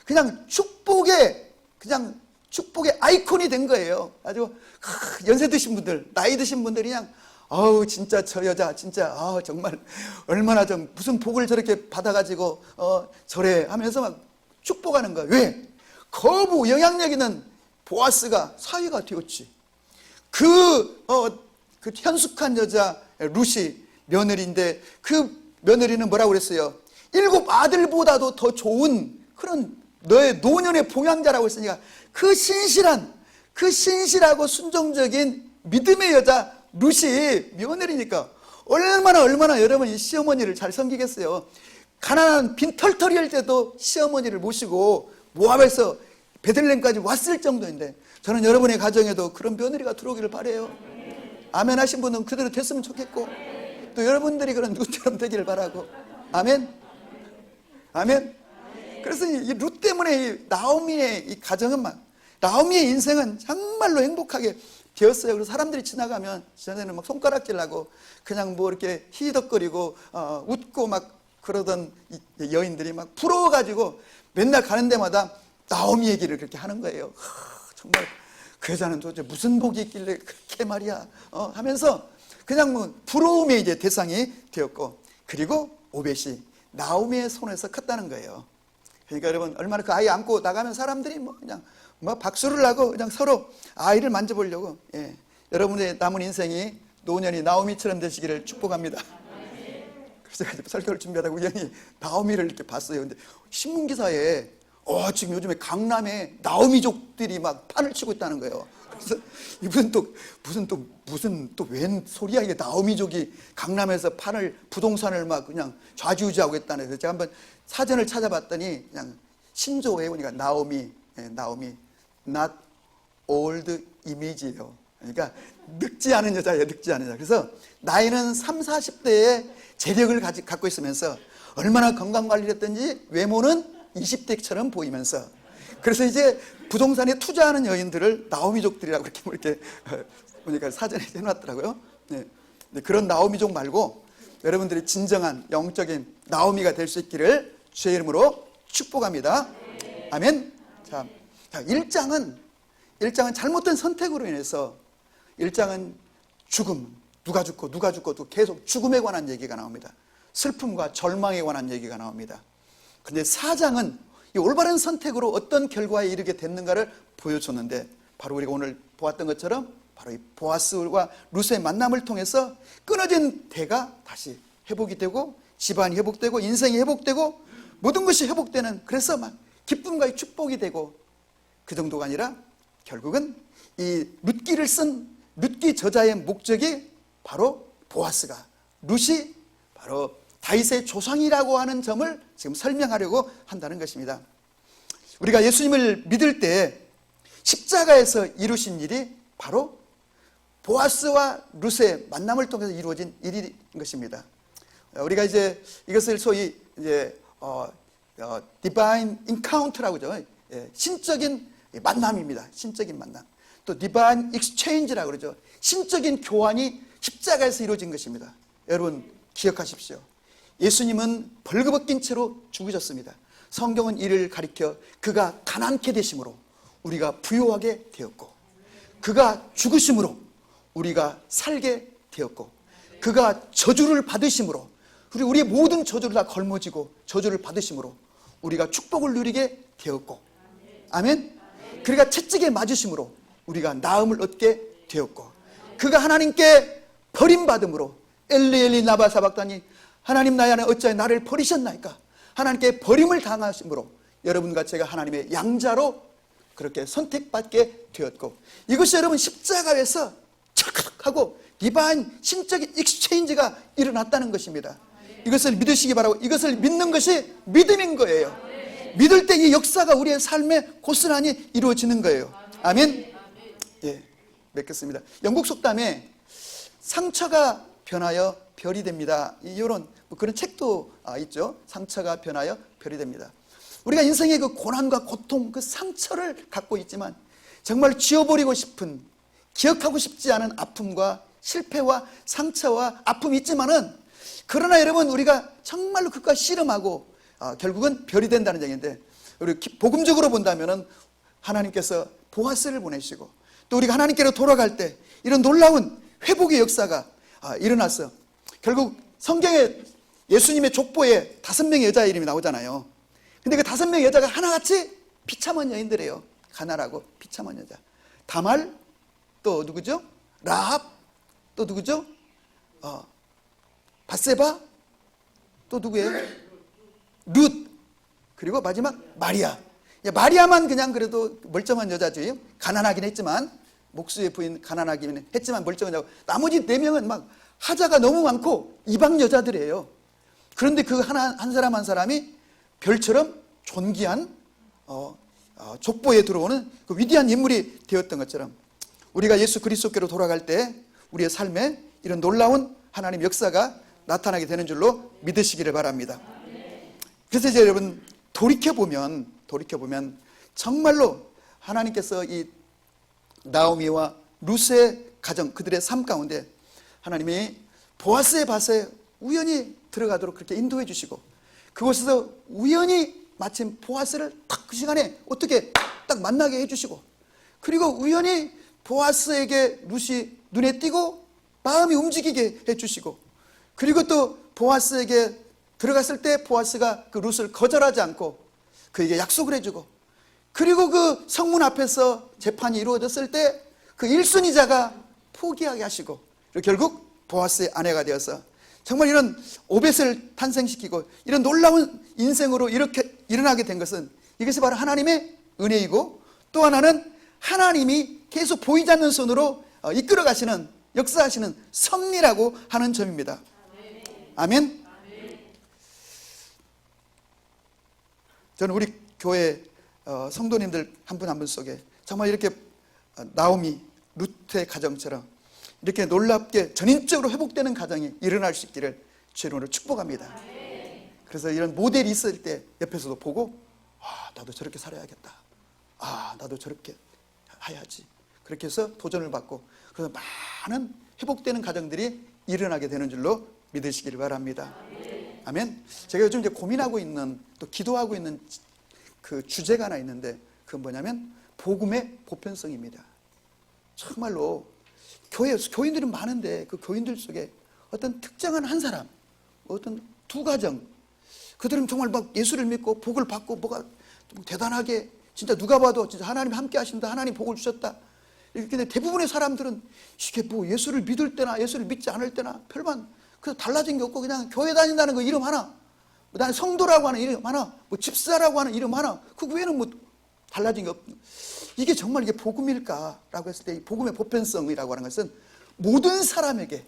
그냥 축복의 아이콘이 된 거예요. 아주 연세 드신 분들, 나이 드신 분들이 그냥 진짜 저 여자 진짜 정말 얼마나 좀 무슨 복을 저렇게 받아가지고 저래 하면서 막 축복하는 거예요. 왜? 거부 영향력 있는 보아스가 사위가 되었지. 그 현숙한 여자 룻이 며느리인데, 그 며느리는 뭐라고 그랬어요? 7 아들보다도 더 좋은 그런 너의 노년의 봉양자라고 했으니까 그 신실하고 순종적인 믿음의 여자 룻이 며느리니까 얼마나 여러분 이 시어머니를 잘 섬기겠어요. 가난한 빈털터리 할 때도 시어머니를 모시고 모압에서 베들레헴까지 왔을 정도인데, 저는 여러분의 가정에도 그런 며느리가 들어오기를 바라요. 아멘 하신 분은 그대로 됐으면 좋겠고, 또 여러분들이 그런 룻처럼 되기를 바라고. 아멘. 아멘. 그래서 이 룻 때문에 이 나오미의 이 가정은 나오미의 인생은 정말로 행복하게 되었어요. 그래서 사람들이 지나가면 전에는 막 손가락질하고 그냥 뭐 이렇게 희덕거리고 웃고 막 그러던 여인들이 막 부러워가지고 맨날 가는 데마다 나오미 얘기를 그렇게 하는 거예요. 정말 그 여자는 도대체 무슨 복이 있길래 그렇게 말이야 하면서 그냥 뭐 부러움의 이제 대상이 되었고, 그리고 오벳이 나오미의 손에서 컸다는 거예요. 그러니까 여러분, 얼마나 그 아이 안고 나가면 사람들이 그냥 박수를 하고 그냥 서로 아이를 만져보려고. 여러분의 남은 인생이 노년이 나오미처럼 되시기를 축복합니다. 그래서 설교를 준비하다가 우연히 나오미를 이렇게 봤어요. 근데 신문 기사에 지금 요즘에 강남에 나오미족들이 막 판을 치고 있다는 거예요. 그래서 무슨 또 웬 소리야 이게, 나오미족이 강남에서 부동산을 막 그냥 좌지우지하고 있다는. 그래서 제가 한번 사전을 찾아봤더니 그냥 신조어에 보니까 나오미 not old image예요. 그러니까 늙지 않은 여자예요. 늙지 않은 여자. 그래서 나이는 30, 40대의 재력을 갖고 있으면서 얼마나 건강관리를 했든지 외모는 20대처럼 보이면서, 그래서 이제 부동산에 투자하는 여인들을 나오미족들이라고 이렇게 보니까 사전에 해놨더라고요. 네. 그런 나오미족 말고 여러분들이 진정한 영적인 나오미가 될 수 있기를 주의 이름으로 축복합니다. 아멘. 자, 1장은 잘못된 선택으로 인해서 1장은 죽음, 누가 죽고 또 계속 죽음에 관한 얘기가 나옵니다. 슬픔과 절망에 관한 얘기가 나옵니다. 근데 4장은 이 올바른 선택으로 어떤 결과에 이르게 됐는가를 보여줬는데, 바로 우리가 오늘 보았던 것처럼 바로 이 보아스와 룻의 만남을 통해서 끊어진 대가 다시 회복이 되고, 집안이 회복되고, 인생이 회복되고, 모든 것이 회복되는, 그래서 막 기쁨과 이 축복이 되고, 그 정도가 아니라 결국은 이 룻기를 쓴 룻기 저자의 목적이 바로 보아스가, 룻이 바로 다윗의 조상이라고 하는 점을 지금 설명하려고 한다는 것입니다. 우리가 예수님을 믿을 때 십자가에서 이루신 일이 바로 보아스와 룻의 만남을 통해서 이루어진 일인 것입니다. 우리가 이제 이것을 소위 이제 디바인 인카운트라고 하죠. 신적인 만남입니다. 신적인 만남. 또 디바인 익스체인지라고 그러죠. 신적인 교환이 십자가에서 이루어진 것입니다. 여러분 기억하십시오. 예수님은 벌거벗긴 채로 죽으셨습니다. 성경은 이를 가리켜 그가 가난케 되심으로 우리가 부요하게 되었고, 그가 죽으심으로 우리가 살게 되었고, 그가 저주를 받으심으로 우리의 모든 저주를 다 걸머지고 저주를 받으심으로 우리가 축복을 누리게 되었고, 아멘. 그가 채찍에 맞으심으로 우리가 나음을 얻게 되었고, 그가 하나님께 버림받음으로 엘리 나바 사박다니, 하나님 나의 하나님 어찌하여 나를 버리셨나이까, 하나님께 버림을 당하심으로 여러분과 제가 하나님의 양자로 그렇게 선택받게 되었고, 이것이 여러분 십자가에서 찰칵하고 디바인 신적인 익스체인지가 일어났다는 것입니다. 이것을 믿으시기 바라고, 이것을 믿는 것이 믿음인 거예요. 믿을 때 이 역사가 우리의 삶에 고스란히 이루어지는 거예요. 아멘. 예, 맺겠습니다. 영국 속담에 상처가 변하여 별이 됩니다, 이런 그런 책도 있죠. 상처가 변하여 별이 됩니다. 우리가 인생의 그 고난과 고통, 그 상처를 갖고 있지만 정말 지워버리고 싶은, 기억하고 싶지 않은 아픔과 실패와 상처와 아픔이 있지만은, 그러나 여러분 우리가 정말로 그것과 씨름하고 결국은 별이 된다는 얘기인데, 우리 복음적으로 본다면은 하나님께서 보아스를 보내시고, 또 우리가 하나님께로 돌아갈 때 이런 놀라운 회복의 역사가 일어났어. 결국 성경에 예수님의 족보에 5명의 여자 이름이 나오잖아요. 근데 그 5명의 여자가 하나같이 비참한 여인들이에요. 가난하고 비참한 여자. 다말, 또 누구죠? 라합, 또 누구죠? 밧세바, 또 누구예요? 룻, 그리고 마지막 마리아. 마리아만 그냥 그래도 멀쩡한 여자지. 가난하긴 했지만, 목수의 부인 가난하긴 했지만 멀쩡한 여자고, 나머지 4명은 막 하자가 너무 많고 이방 여자들이에요. 그런데 그 한 사람 한 사람이 별처럼 존귀한 족보에 들어오는 그 위대한 인물이 되었던 것처럼, 우리가 예수 그리스도께로 돌아갈 때 우리의 삶에 이런 놀라운 하나님 역사가 나타나게 되는 줄로 믿으시기를 바랍니다. 그래서 이제 여러분 돌이켜보면 정말로 하나님께서 이 나오미와 룻의 가정, 그들의 삶 가운데 하나님이 보아스의 밭에 우연히 들어가도록 그렇게 인도해 주시고, 그곳에서 우연히 마침 보아스를 딱 그 시간에 어떻게 딱 만나게 해주시고, 그리고 우연히 보아스에게 룻이 눈에 띄고 마음이 움직이게 해주시고, 그리고 또 보아스에게 들어갔을 때 보아스가 그 룻을 거절하지 않고 그에게 약속을 해주고, 그리고 그 성문 앞에서 재판이 이루어졌을 때 그 1순위자가 포기하게 하시고, 그리고 결국 보아스의 아내가 되어서 정말 이런 오벳을 탄생시키고 이런 놀라운 인생으로 이렇게 일어나게 된 것은, 이것이 바로 하나님의 은혜이고, 또 하나는 하나님이 계속 보이지 않는 손으로 이끌어 가시는, 역사하시는 섭리라고 하는 점입니다. 아멘. 저는 우리 교회 성도님들 한 분 한 분 속에 정말 이렇게 나오미, 룻의 가정처럼 이렇게 놀랍게 전인적으로 회복되는 가정이 일어날 수 있기를 주의 이름으로 축복합니다. 그래서 이런 모델이 있을 때 옆에서도 보고, 나도 저렇게 살아야겠다, 나도 저렇게 해야지, 그렇게 해서 도전을 받고, 그래서 많은 회복되는 가정들이 일어나게 되는 줄로 믿으시기를 바랍니다. 아멘. 제가 요즘 이제 고민하고 있는, 또 기도하고 있는 그 주제가 하나 있는데, 그건 뭐냐면 복음의 보편성입니다. 정말로 교인들은 많은데 그 교인들 속에 어떤 특정한 한 사람, 어떤 두 가정, 그들은 정말 막 예수를 믿고 복을 받고 뭐가 대단하게, 진짜 누가 봐도 진짜 하나님 함께 하신다, 하나님 복을 주셨다. 근데 대부분의 사람들은 이게 뭐 예수를 믿을 때나 예수를 믿지 않을 때나 별반 그 달라진 게 없고, 그냥 교회 다닌다는 거 이름 하나, 나는 성도라고 하는 이름 하나, 뭐 집사라고 하는 이름 하나, 그 외에는 뭐 달라진 게 없고, 이게 정말 이게 복음일까라고 했을 때, 이 복음의 보편성이라고 하는 것은 모든 사람에게,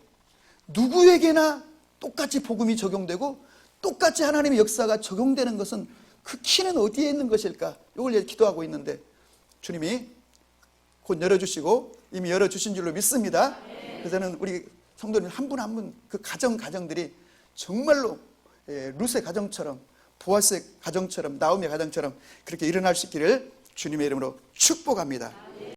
누구에게나 똑같이 복음이 적용되고 똑같이 하나님의 역사가 적용되는 것은 그 키는 어디에 있는 것일까? 이걸 기도하고 있는데, 주님이 곧 열어주시고 이미 열어주신 줄로 믿습니다. 그래서 저는 우리 성도님 한 분 한 분 그 가정들이 정말로 룻의 가정처럼, 보아스의 가정처럼, 나오미의 가정처럼 그렇게 일어날 수 있기를 주님의 이름으로 축복합니다.